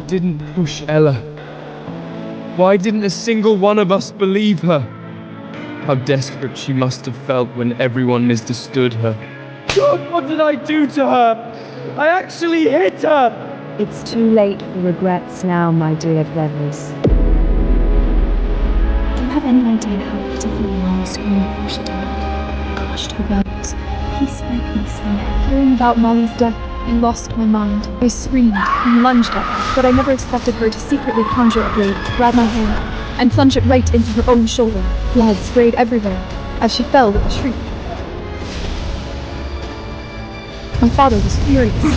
didn't push Ella? Why didn't a single one of us believe her? How desperate she must have felt when everyone misunderstood her. God, what did I do to her? I actually hit her! It's too late for regrets now, my dear Gladys. Do you have any idea how pitifully Mom screamed before she died? Crushed her bones. Please make me sad. Hearing about Molly's death, I lost my mind. I screamed and lunged at her, but I never expected her to secretly conjure a blade, grab my hand, and plunge it right into her own shoulder. Blood sprayed everywhere as she fell with a shriek. My father was furious. He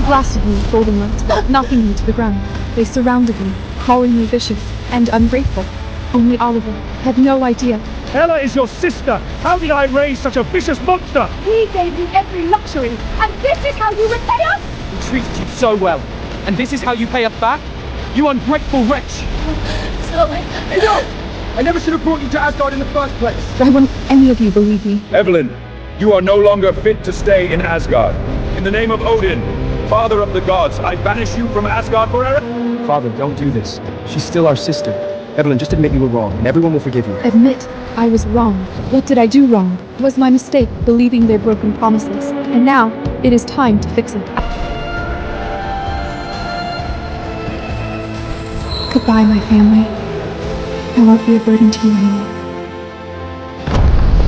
blasted me with golden light, knocking me to the ground. They surrounded me, calling me vicious and ungrateful. Only Oliver had no idea. Ella is your sister! How did I raise such a vicious monster? We gave you every luxury, and this is how you repay us? We treated you so well, and this is how you pay us back? You ungrateful wretch! Enough! I never should have brought you to Asgard in the first place! Why wouldn't any of you believe me? Evelyn, you are no longer fit to stay in Asgard. In the name of Odin, father of the gods, I banish you from Asgard forever. Father, don't do this. She's still our sister. Evelyn, just admit you were wrong, and everyone will forgive you. Admit I was wrong. What did I do wrong? Was my mistake believing their broken promises? And now, it is time to fix it. Goodbye, my family. I won't be a burden to you anymore.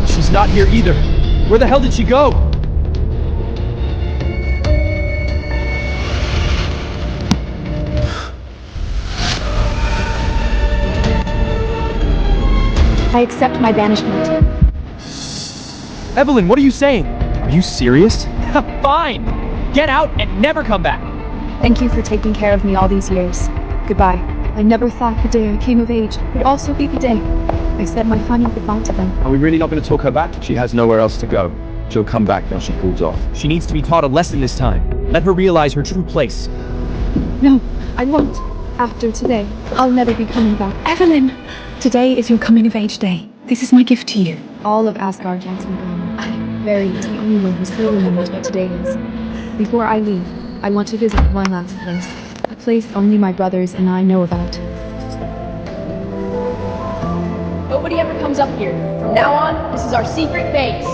She's not here either. Where the hell did she go? I accept my banishment. Evelyn, what are you saying? Are you serious? Fine! Get out and never come back! Thank you for taking care of me all these years. Goodbye. I never thought the day I came of age would also be the day I said my final goodbye to them. Are we really not going to talk her back? She has nowhere else to go. She'll come back when she cools off. She needs to be taught a lesson this time. Let her realize her true place. No, I won't. After today, I'll never be coming back. Evelyn, today is your coming of age day. This is my gift to you. All of Asgard wants me gone. Barry is the only one who still remembers what today is. Before I leave, I want to visit one last place. A place only my brothers and I know about. Nobody ever comes up here. From now on, this is our secret base.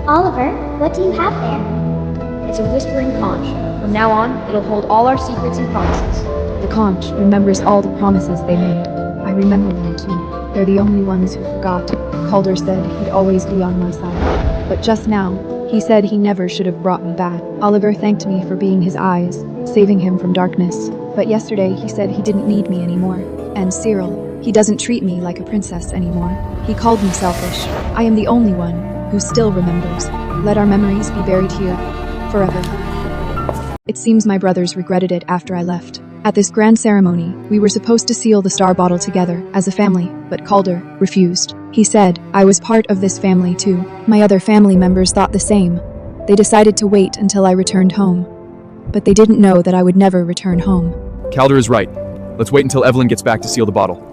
Oliver, what do you have there? It's a whispering conch. From now on, it'll hold all our secrets and promises. The conch remembers all the promises they made. I remember them too. They're the only ones who forgot. Calder said he'd always be on my side. But just now, he said he never should have brought me back. Oliver thanked me for being his eyes, saving him from darkness. But yesterday he said he didn't need me anymore. And Cyril, he doesn't treat me like a princess anymore. He called me selfish. I am the only one who still remembers. Let our memories be buried here, forever. It seems my brothers regretted it after I left. At this grand ceremony, we were supposed to seal the star bottle together as a family, but Calder refused. He said I was part of this family too. My other family members thought the same. They decided to wait until I returned home. But they didn't know that I would never return home. Calder is right. Let's wait until Evelyn gets back to seal the bottle.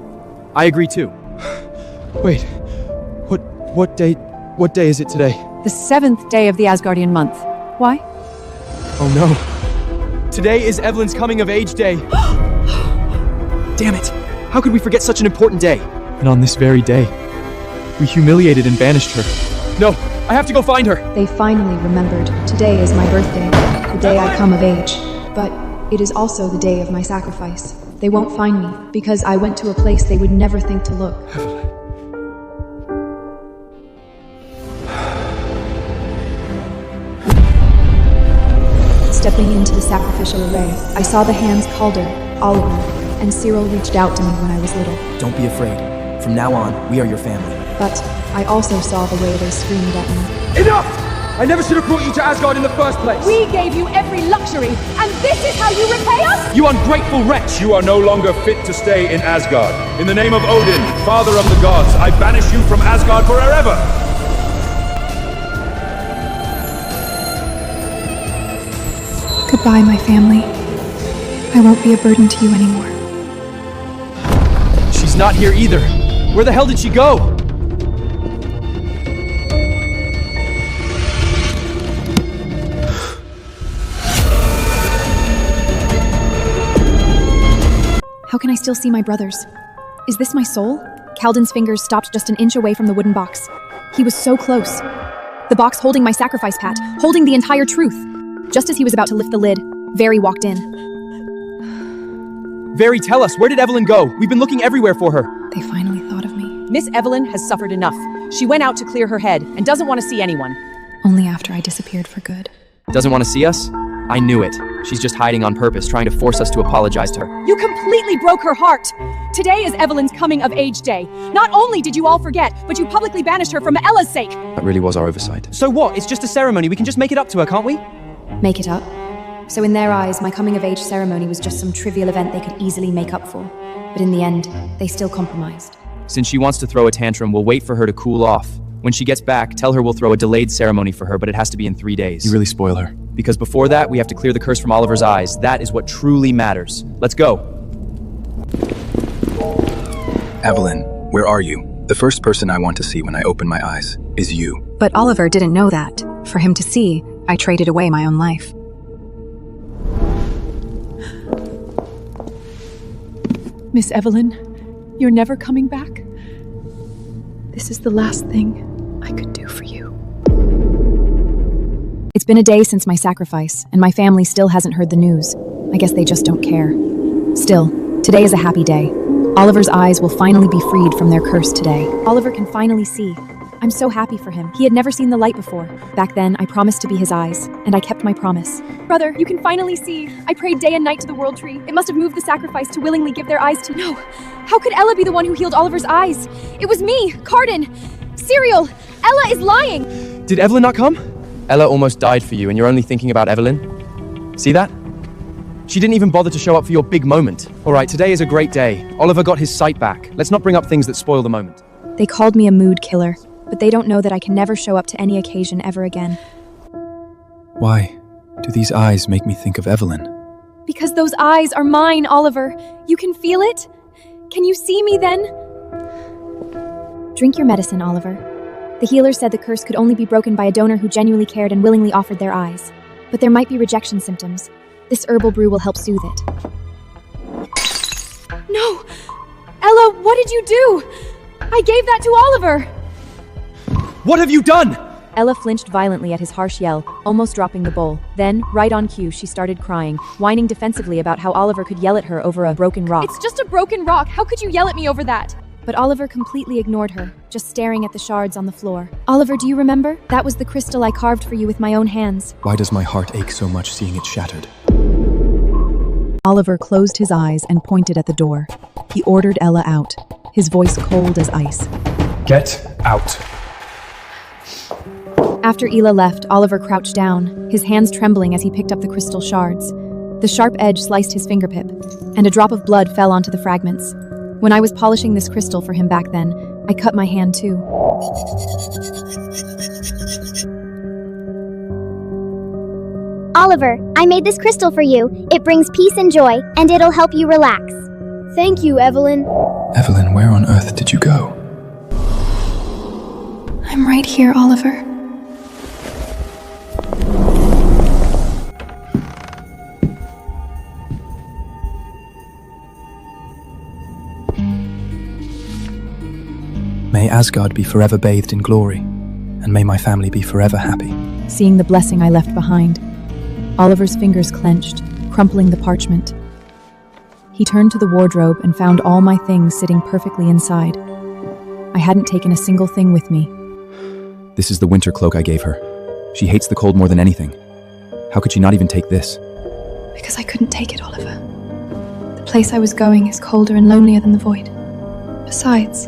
I agree too. Wait, what day is it today? The 7th day of the Asgardian month. Why? Oh no. Today is Evelyn's coming of age day. Damn it! How could we forget such an important day? And on this very day, we humiliated and banished her. No, I have to go find her. They finally remembered. Today is my birthday, the day I come of age. But it is also the day of my sacrifice. They won't find me because I went to a place they would never think to look. Stepping into the sacrificial array, I saw the hands Calder, Oliver, and Cyril reached out to me when I was little. Don't be afraid. From now on, we are your family. But I also saw the way they screamed at me. Enough! I never should have brought you to Asgard in the first place! We gave you every luxury, and this is how you repay us? You ungrateful wretch! You are no longer fit to stay in Asgard. In the name of Odin, father of the gods, I banish you from Asgard forever! Goodbye, my family. I won't be a burden to you anymore. She's not here either. Where the hell did she go? How can I still see my brothers? Is this my soul? Calden's fingers stopped just an inch away from the wooden box. He was so close. The box holding my sacrifice pat, holding the entire truth. Just as he was about to lift the lid, Very walked in. Very, tell us, where did Evelyn go? We've been looking everywhere for her. They finally thought of me. Miss Evelyn has suffered enough. She went out to clear her head and doesn't want to see anyone. Only after I disappeared for good. Doesn't want to see us? I knew it. She's just hiding on purpose, trying to force us to apologize to her. You completely broke her heart. Today is Evelyn's coming of age day. Not only did you all forget, but you publicly banished her for Ella's sake. That really was our oversight. So what? It's just a ceremony. We can just make it up to her, can't we? Make it up? So in their eyes, my coming of age ceremony was just some trivial event they could easily make up for. But in the end, they still compromised. Since she wants to throw a tantrum, we'll wait for her to cool off. When she gets back, tell her we'll throw a delayed ceremony for her, but it has to be in 3 days. You really spoil her. Because before that, we have to clear the curse from Oliver's eyes. That is what truly matters. Let's go. Evelyn, where are you? The first person I want to see when I open my eyes is you. But Oliver didn't know that. For him to see, I traded away my own life. Miss Evelyn, you're never coming back? This is the last thing I could do for you. It's been a day since my sacrifice, and my family still hasn't heard the news. I guess they just don't care. Still, today is a happy day. Oliver's eyes will finally be freed from their curse today. Oliver can finally see. I'm so happy for him. He had never seen the light before. Back then, I promised to be his eyes, and I kept my promise. Brother, you can finally see. I prayed day and night to the World Tree. It must have moved the sacrifice to willingly give their eyes to— No! How could Ella be the one who healed Oliver's eyes? It was me, Carden! Cyril! Ella is lying! Did Evelyn not come? Ella almost died for you, and you're only thinking about Evelyn? See that? She didn't even bother to show up for your big moment. All right, today is a great day. Oliver got his sight back. Let's not bring up things that spoil the moment. They called me a mood killer, but they don't know that I can never show up to any occasion ever again. Why do these eyes make me think of Evelyn? Because those eyes are mine, Oliver. You can feel it? Can you see me then? Drink your medicine, Oliver. The healer said the curse could only be broken by a donor who genuinely cared and willingly offered their eyes. But there might be rejection symptoms. This herbal brew will help soothe it. No! Ella, what did you do? I gave that to Oliver! What have you done? Ella flinched violently at his harsh yell, almost dropping the bowl. Then, right on cue, she started crying, whining defensively about how Oliver could yell at her over a broken rock. It's just a broken rock. How could you yell at me over that? But Oliver completely ignored her, just staring at the shards on the floor. Oliver, do you remember? That was the crystal I carved for you with my own hands. Why does my heart ache so much seeing it shattered? Oliver closed his eyes and pointed at the door. He ordered Ella out, his voice cold as ice. Get out. After Ela left, Oliver crouched down, his hands trembling as he picked up the crystal shards. The sharp edge sliced his fingertip, and a drop of blood fell onto the fragments. When I was polishing this crystal for him back then, I cut my hand too. Oliver, I made this crystal for you. It brings peace and joy, and it'll help you relax. Thank you, Evelyn. Evelyn, where on earth did you go? I'm right here, Oliver. May Asgard be forever bathed in glory, and may my family be forever happy. Seeing the blessing I left behind, Oliver's fingers clenched, crumpling the parchment. He turned to the wardrobe and found all my things sitting perfectly inside. I hadn't taken a single thing with me. This is the winter cloak I gave her. She hates the cold more than anything. How could she not even take this? Because I couldn't take it, Oliver. The place I was going is colder and lonelier than the void. Besides,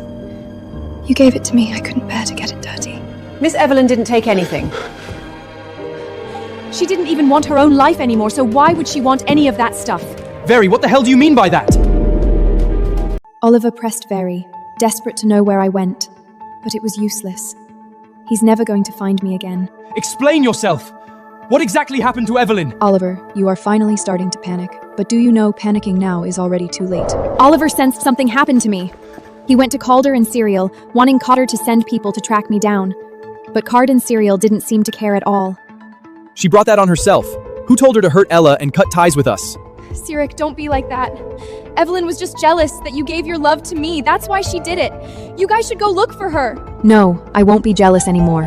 you gave it to me. I couldn't bear to get it dirty. Miss Evelyn didn't take anything. She didn't even want her own life anymore, so why would she want any of that stuff? Very, what the hell do you mean by that? Oliver pressed Very, desperate to know where I went. But it was useless. He's never going to find me again. Explain yourself! What exactly happened to Evelyn? Oliver, you are finally starting to panic. But do you know panicking now is already too late? Oliver sensed something happened to me. He went to Calder and Cyril, wanting Cotter to send people to track me down. But Card and Cyril didn't seem to care at all. She brought that on herself. Who told her to hurt Ella and cut ties with us? Cyric, don't be like that. Evelyn was just jealous that you gave your love to me. That's why she did it. You guys should go look for her. No, I won't be jealous anymore.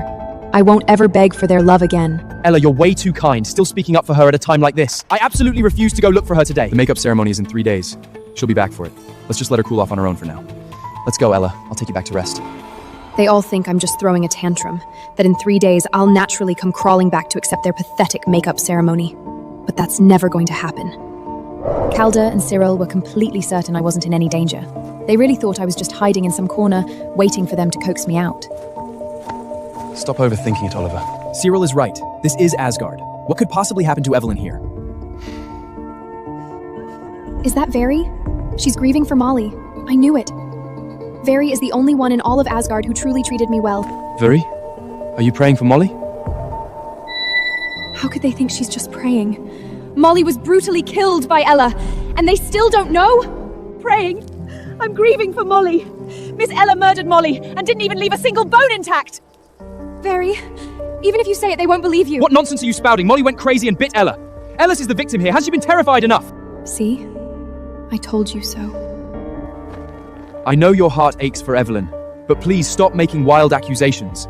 I won't ever beg for their love again. Ella, you're way too kind, still speaking up for her at a time like this. I absolutely refuse to go look for her today. The makeup ceremony is in 3 days. She'll be back for it. Let's just let her cool off on her own for now. Let's go, Ella. I'll take you back to rest. They all think I'm just throwing a tantrum, that in 3 days I'll naturally come crawling back to accept their pathetic makeup ceremony. But that's never going to happen. Calder and Cyril were completely certain I wasn't in any danger. They really thought I was just hiding in some corner, waiting for them to coax me out. Stop overthinking it, Oliver. Cyril is right. This is Asgard. What could possibly happen to Evelyn here? Is that Veri? She's grieving for Molly. I knew it. Veri is the only one in all of Asgard who truly treated me well. Veri? Are you praying for Molly? How could they think she's just praying? Molly was brutally killed by Ella, and they still don't know? Praying? I'm grieving for Molly. Miss Ella murdered Molly and didn't even leave a single bone intact. Veri, even if you say it, they won't believe you. What nonsense are you spouting? Molly went crazy and bit Ella. Ellis is the victim here. Has she been terrified enough? See? I told you so. I know your heart aches for Evelyn, but please stop making wild accusations.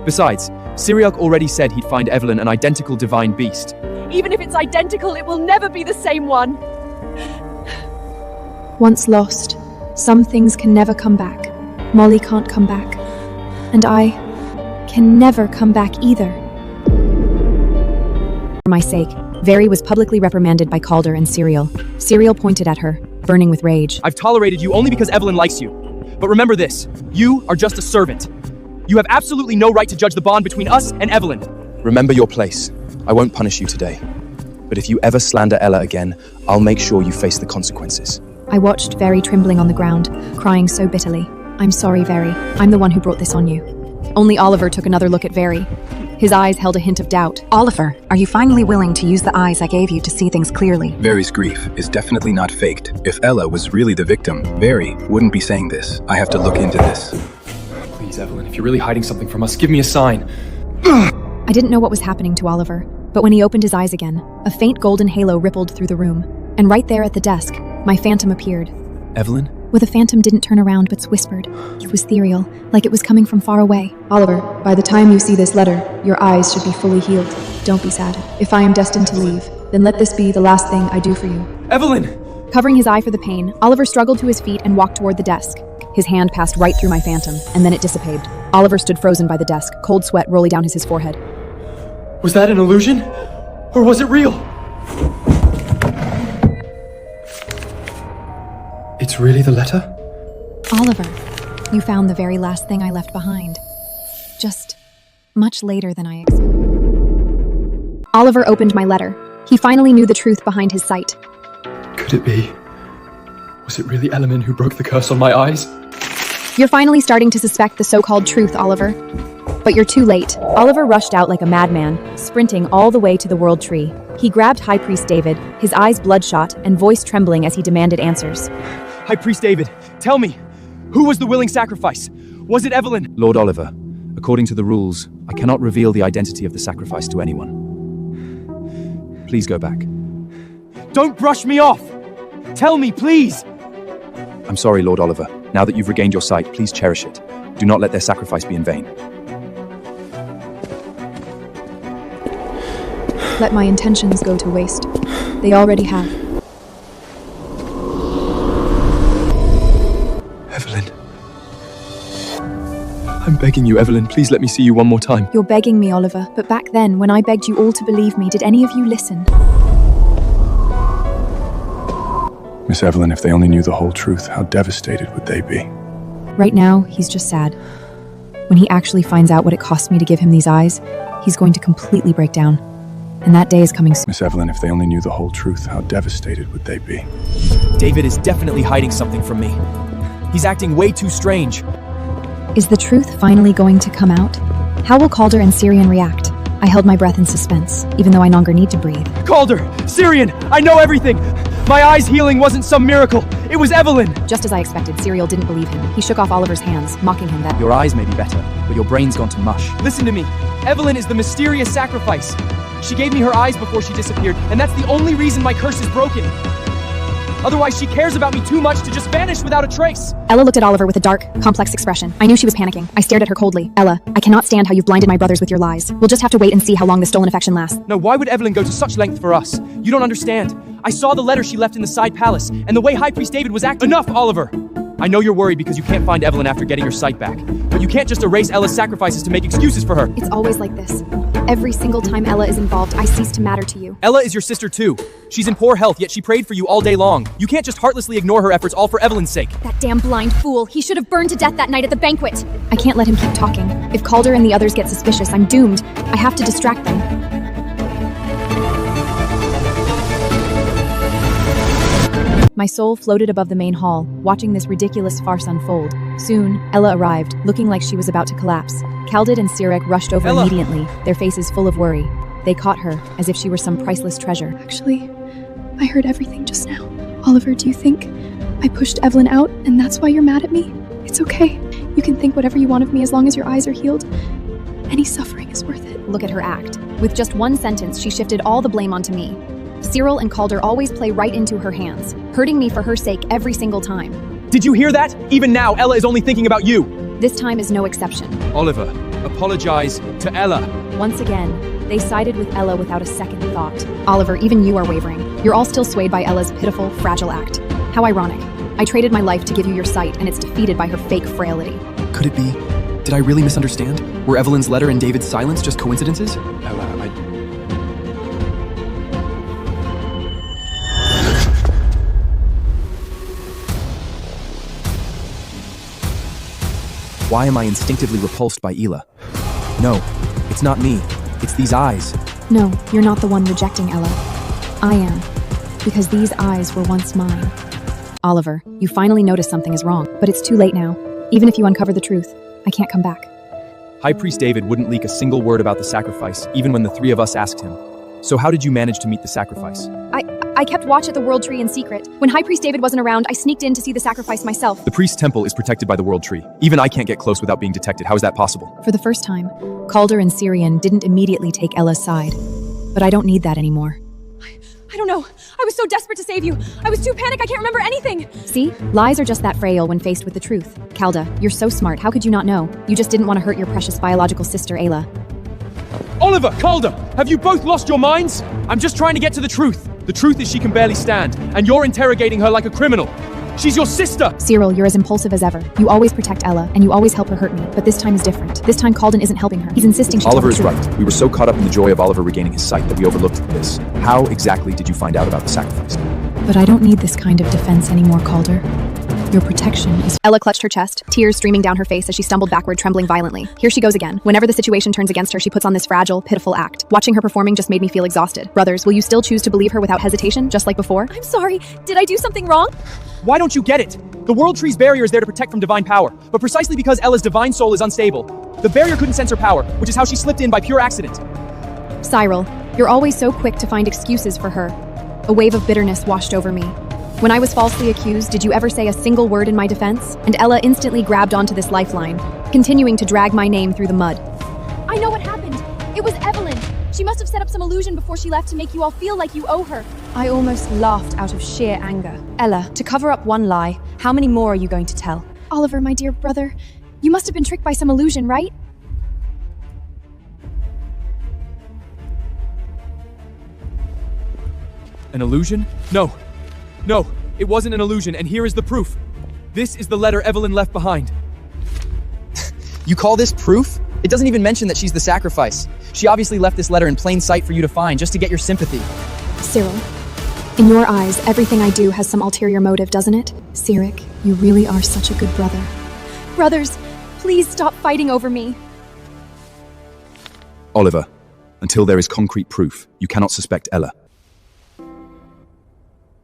Besides, Cyriok already said he'd find Evelyn an identical divine beast. Even if it's identical, it will never be the same one. Once lost, some things can never come back. Molly can't come back. And I can never come back either. For my sake, Veri was publicly reprimanded by Calder and Cyril. Cyril pointed at her, burning with rage. I've tolerated you only because Evelyn likes you. But remember this, you are just a servant. You have absolutely no right to judge the bond between us and Evelyn. Remember your place. I won't punish you today. But if you ever slander Ella again, I'll make sure you face the consequences. I watched Veri trembling on the ground, crying so bitterly. I'm sorry, Veri. I'm the one who brought this on you. Only Oliver took another look at Veri. His eyes held a hint of doubt. Oliver, are you finally willing to use the eyes I gave you to see things clearly? Veri's grief is definitely not faked. If Ella was really the victim, Veri wouldn't be saying this. I have to look into this. Please, Evelyn, if you're really hiding something from us, give me a sign. I didn't know what was happening to Oliver, but when he opened his eyes again, a faint golden halo rippled through the room. And right there at the desk, my phantom appeared. Evelyn? Well, the phantom didn't turn around but whispered. It was ethereal, like it was coming from far away. Oliver, by the time you see this letter, your eyes should be fully healed. Don't be sad. If I am destined to leave, then let this be the last thing I do for you. Evelyn! Covering his eye for the pain, Oliver struggled to his feet and walked toward the desk. His hand passed right through my phantom, and then it dissipated. Oliver stood frozen by the desk, cold sweat rolling down his forehead. Was that an illusion? Or was it real? It's really the letter? Oliver, you found the very last thing I left behind. Just much later than I expected. Oliver opened my letter. He finally knew the truth behind his sight. Could it be? Was it really Element who broke the curse on my eyes? You're finally starting to suspect the so-called truth, Oliver. But you're too late. Oliver rushed out like a madman, sprinting all the way to the World Tree. He grabbed High Priest David, his eyes bloodshot and voice trembling as he demanded answers. High Priest David, tell me, who was the willing sacrifice? Was it Evelyn? Lord Oliver, according to the rules, I cannot reveal the identity of the sacrifice to anyone. Please go back. Don't brush me off! Tell me, please! I'm sorry, Lord Oliver. Now that you've regained your sight, please cherish it. Do not let their sacrifice be in vain. Let my intentions go to waste. They already have. Evelyn. I'm begging you, Evelyn, please let me see you one more time. You're begging me, Oliver, but back then, when I begged you all to believe me, did any of you listen? Miss Evelyn, if they only knew the whole truth, how devastated would they be? Right now, he's just sad. When he actually finds out what it cost me to give him these eyes, he's going to completely break down. And that day is coming soon. Miss Evelyn, if they only knew the whole truth, how devastated would they be? David is definitely hiding something from me. He's acting way too strange. Is the truth finally going to come out? How will Calder and Syrian react? I held my breath in suspense, even though I no longer need to breathe. Calder! Syrian! I know everything! My eyes healing wasn't some miracle. It was Evelyn! Just as I expected, Cyril didn't believe him. He shook off Oliver's hands, mocking him that... Your eyes may be better, but your brain's gone to mush. Listen to me. Evelyn is the mysterious sacrifice. She gave me her eyes before she disappeared, and that's the only reason my curse is broken. Otherwise, she cares about me too much to just vanish without a trace. Ella looked at Oliver with a dark, complex expression. I knew she was panicking. I stared at her coldly. Ella, I cannot stand how you've blinded my brothers with your lies. We'll just have to wait and see how long the stolen affection lasts. No, why would Evelyn go to such length for us? You don't understand. I saw the letter she left in the side palace, and the way High Priest David was acting. Enough, Oliver! I know you're worried because you can't find Evelyn after getting your sight back, but you can't just erase Ella's sacrifices to make excuses for her. It's always like this. Every single time Ella is involved, I cease to matter to you. Ella is your sister too. She's in poor health, yet she prayed for you all day long. You can't just heartlessly ignore her efforts all for Evelyn's sake. That damn blind fool. He should have burned to death that night at the banquet. I can't let him keep talking. If Calder and the others get suspicious, I'm doomed. I have to distract them. My soul floated above the main hall, watching this ridiculous farce unfold. Soon, Ella arrived, looking like she was about to collapse. Kaldid and Sirek rushed over Ella! immediately, their faces full of worry. They caught her, as if she were some priceless treasure. Actually, I heard everything just now. Oliver, do you think I pushed Evelyn out and that's why you're mad at me? It's okay. You can think whatever you want of me as long as your eyes are healed. Any suffering is worth it. Look at her act. With just one sentence, she shifted all the blame onto me. Cyril and Calder always play right into her hands, hurting me for her sake every single time. Did you hear that? Even now, Ella is only thinking about you. This time is no exception. Oliver, apologize to Ella. Once again, they sided with Ella without a second thought. Oliver, even you are wavering. You're all still swayed by Ella's pitiful, fragile act. How ironic. I traded my life to give you your sight, and it's defeated by her fake frailty. Could it be? Did I really misunderstand? Were Evelyn's letter and David's silence just coincidences? Ella, Why am I instinctively repulsed by Ela? No, it's not me. It's these eyes. No, you're not the one rejecting Ella. I am. Because these eyes were once mine. Oliver, you finally notice something is wrong, but it's too late now. Even if you uncover the truth, I can't come back. High Priest David wouldn't leak a single word about the sacrifice, even when the three of us asked him. So how did you manage to meet the sacrifice? I kept watch at the World Tree in secret. When High Priest David wasn't around, I sneaked in to see the sacrifice myself. The priest's temple is protected by the World Tree. Even I can't get close without being detected. How is that possible? For the first time, Calder and Syrian didn't immediately take Ella's side. But I don't need that anymore. I don't know. I was so desperate to save you. I was too panicked, I can't remember anything. See? Lies are just that frail when faced with the truth. Calda, you're so smart. How could you not know? You just didn't want to hurt your precious biological sister, Ayla. Oliver, Calder, have you both lost your minds? I'm just trying to get to the truth. The truth is she can barely stand, and you're interrogating her like a criminal. She's your sister! Cyril, you're as impulsive as ever. You always protect Ella, and you always help her hurt me. But this time is different. This time Calden isn't helping her. He's insisting she Oliver tell is the truth. right. We were so caught up in the joy of Oliver regaining his sight that we overlooked this. How exactly did you find out about the sacrifice? But I don't need this kind of defense anymore, Calder. Your protection is... Ella clutched her chest, tears streaming down her face as she stumbled backward, trembling violently. Here she goes again. Whenever the situation turns against her, she puts on this fragile, pitiful act. Watching her performing just made me feel exhausted. Brothers, will you still choose to believe her without hesitation, just like before? I'm sorry. Did I do something wrong? Why don't you get it? The World Tree's barrier is there to protect from divine power, but precisely because Ella's divine soul is unstable, the barrier couldn't sense her power, which is how she slipped in by pure accident. Cyril, you're always so quick to find excuses for her. A wave of bitterness washed over me. When I was falsely accused, did you ever say a single word in my defense? And Ella instantly grabbed onto this lifeline, continuing to drag my name through the mud. I know what happened. It was Evelyn. She must have set up some illusion before she left to make you all feel like you owe her. I almost laughed out of sheer anger. Ella, to cover up one lie, how many more are you going to tell? Oliver, my dear brother, you must have been tricked by some illusion, right? An illusion? No, it wasn't an illusion, and here is the proof. This is the letter Evelyn left behind. You call this proof? It doesn't even mention that she's the sacrifice. She obviously left this letter in plain sight for you to find, just to get your sympathy. Cyril, in your eyes, everything I do has some ulterior motive, doesn't it? Cyric, you really are such a good brother. Brothers, please stop fighting over me. Oliver, until there is concrete proof, you cannot suspect Ella.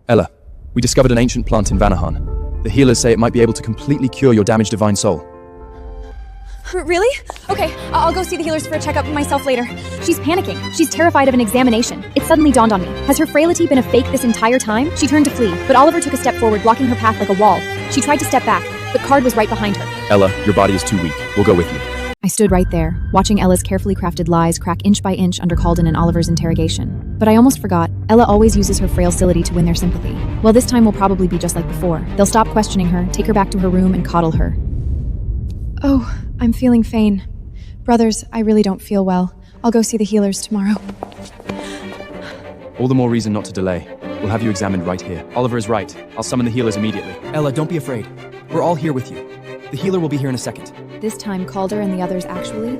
Ella, we discovered an ancient plant in Vanahan. The healers say it might be able to completely cure your damaged divine soul. Really? Okay, I'll go see the healers for a checkup myself later. She's panicking. She's terrified of an examination. It suddenly dawned on me. Has her frailty been a fake this entire time? She turned to flee, but Oliver took a step forward, blocking her path like a wall. She tried to step back, but Card was right behind her. Ella, your body is too weak. We'll go with you. I stood right there, watching Ella's carefully crafted lies crack inch by inch under Calden and Oliver's interrogation. But I almost forgot, Ella always uses her frail facility to win their sympathy. Well, this time will probably be just like before. They'll stop questioning her, take her back to her room, and coddle her. Oh, I'm feeling faint. Brothers, I really don't feel well. I'll go see the healers tomorrow. All the more reason not to delay. We'll have you examined right here. Oliver is right. I'll summon the healers immediately. Ella, don't be afraid. We're all here with you. The healer will be here in a second. This time, Calder and the others actually?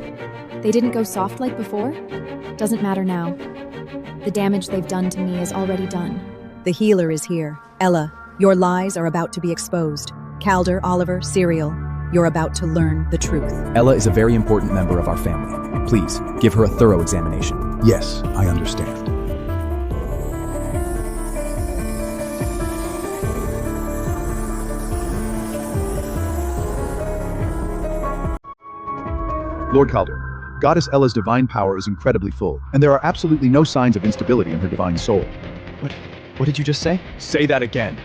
They didn't go soft like before? Doesn't matter now. The damage they've done to me is already done. The healer is here. Ella, your lies are about to be exposed. Calder, Oliver, Serial, you're about to learn the truth. Ella is a very important member of our family. Please, give her a thorough examination. Yes, I understand. Lord Calder, Goddess Ella's divine power is incredibly full, and there are absolutely no signs of instability in her divine soul. What did you just say? Say that again.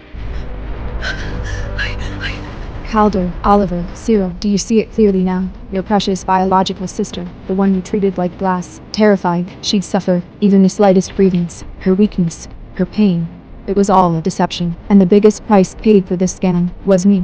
Calder, Oliver, Cyril, do you see it clearly now? Your precious biological sister, the one you treated like glass, terrified she'd suffer even the slightest grievance, her weakness, her pain. It was all a deception, and the biggest price paid for this scam was me.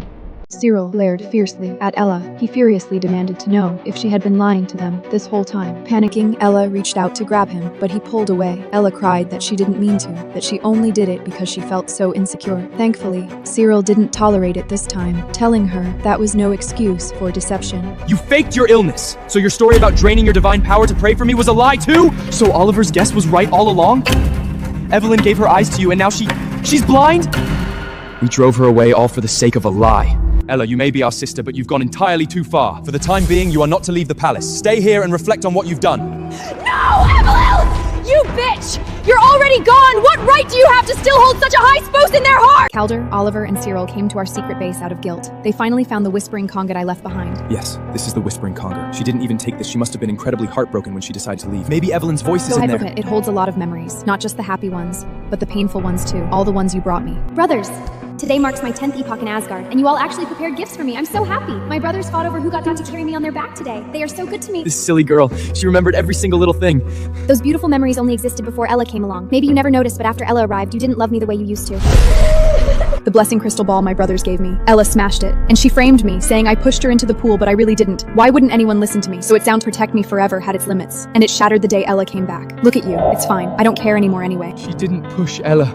Cyril glared fiercely at Ella. He furiously demanded to know if she had been lying to them this whole time. Panicking, Ella reached out to grab him, but he pulled away. Ella cried that she didn't mean to, that she only did it because she felt so insecure. Thankfully, Cyril didn't tolerate it this time, telling her that was no excuse for deception. You faked your illness! So your story about draining your divine power to pray for me was a lie too? So Oliver's guess was right all along? Evelyn gave her eyes to you and now she's blind? We drove her away all for the sake of a lie. Ella, you may be our sister, but you've gone entirely too far. For the time being, you are not to leave the palace. Stay here and reflect on what you've done. No, Evelyn! You bitch! You're already gone! What right do you have to still hold such a high spose in their heart? Calder, Oliver, and Cyril came to our secret base out of guilt. They finally found the Whispering Conga I left behind. Yes, this is the Whispering Conga. She didn't even take this. She must have been incredibly heartbroken when she decided to leave. Maybe Evelyn's voice is in there. It holds a lot of memories. Not just the happy ones, but the painful ones too. All the ones you brought me. Brothers, today marks my 10th epoch in Asgard, and you all actually prepared gifts for me. I'm so happy. My brothers fought over who got to carry me on their back today. They are so good to me. This silly girl. She remembered every single little thing. Those beautiful memories only existed before Ella came along. Maybe you never noticed, but after Ella arrived, you didn't love me the way you used to. The blessing crystal ball my brothers gave me. Ella smashed it, and she framed me, saying I pushed her into the pool, but I really didn't. Why wouldn't anyone listen to me? So its sound protect me forever had its limits, and it shattered the day Ella came back. Look at you. It's fine. I don't care anymore anyway. She didn't push Ella.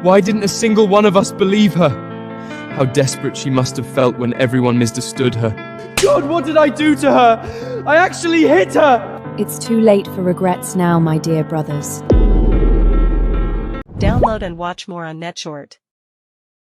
Why didn't a single one of us believe her? How desperate she must have felt when everyone misunderstood her. God, what did I do to her? I actually hit her! It's too late for regrets now, my dear brothers. Download and watch more on NetShort.